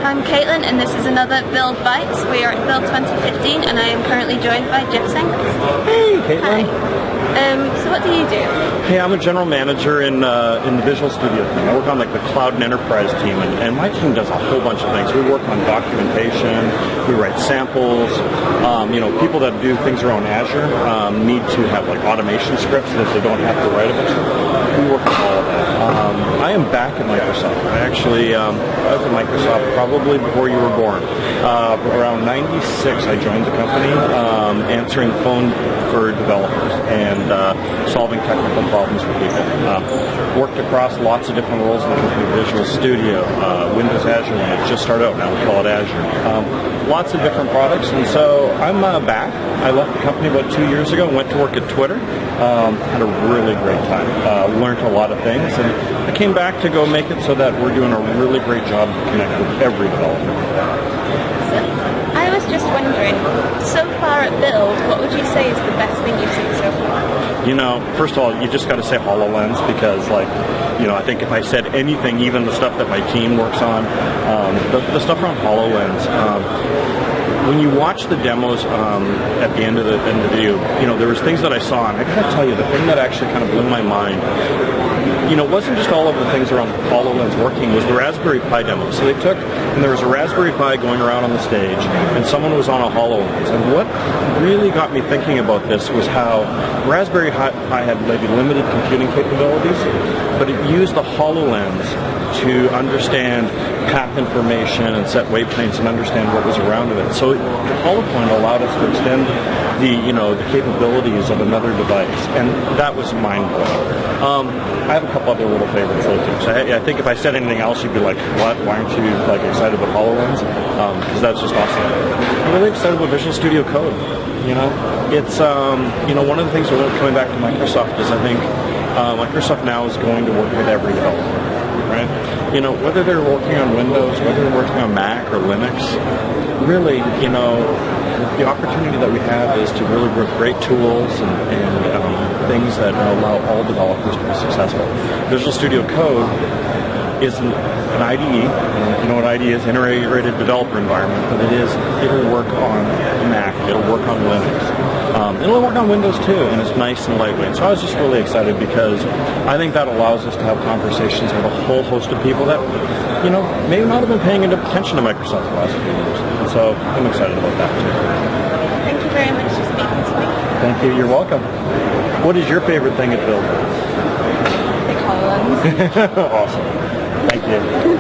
I'm Caitlin, and this is another Build Bites. We are at Build 2015, and I am currently joined by Jeff Sandquist. Hey, Caitlin. Hi. So what do you do? Hey, I'm a general manager in the Visual Studio team. I work on like the Cloud and Enterprise team, and my team does a whole bunch of things. We work on documentation, we write samples. People that do things around Azure need to have like automation scripts so that they don't have to write a bunch of them. We work on all of that. I am back at Microsoft. I was at Microsoft probably before you were born. Around 96, I joined the company, answering the phone for developers and solving technical problems for people. Worked across lots of different roles in the company: Visual Studio, Windows Azure when it just started out. Now we call it Azure. Lots of different products, and so I'm back. I left the company about 2 years ago and went to work at Twitter. Had a really great time. Learned a lot of things, and I came back to go make it so that we're doing a really great job to connect with every developer. So, I was just wondering, so far at Build, what would you say is the best thing you've seen so far? First of all, you just got to say HoloLens because, I think if I said anything, even the stuff that my team works on, the stuff around HoloLens, when you watch the demos at the end of the video, there was things that I saw, and I gotta tell you, the thing that actually kind of blew my mind, it wasn't just all of the things around HoloLens working, was the Raspberry Pi demo. So they took, and there was a Raspberry Pi going around on the stage, and someone was on a HoloLens. And what really got me thinking about this was how Raspberry Pi had maybe limited computing capabilities, but it used the HoloLens to understand path information and set waypoints and understand what was around it. So the HoloPoint allowed us to extend the capabilities of another device, and that was mind-blowing. I have a couple other little favorites though too. So I think if I said anything else, you'd be like, "What? Why aren't you excited about HoloLens?" Because that's just awesome. I'm really excited about Visual Studio Code. It's one of the things we're coming back to Microsoft is I think Microsoft now is going to work with every developer. Right? Whether they're working on Windows, whether they're working on Mac or Linux, really, the opportunity that we have is to really work great tools and things that allow all developers to be successful. Visual Studio Code is an IDE. You know what IDE is? Integrated Developer Environment, but it'll work on Mac, it'll work on Linux. It'll work on Windows too, and it's nice and lightweight. So I was just really excited because I think that allows us to have conversations with a whole host of people that, may not have been paying attention to Microsoft the last few years. And so I'm excited about that too. Thank you very much for speaking to me. Thank you. You're welcome. What is your favorite thing at Build? The HoloLens. Awesome. Thank you.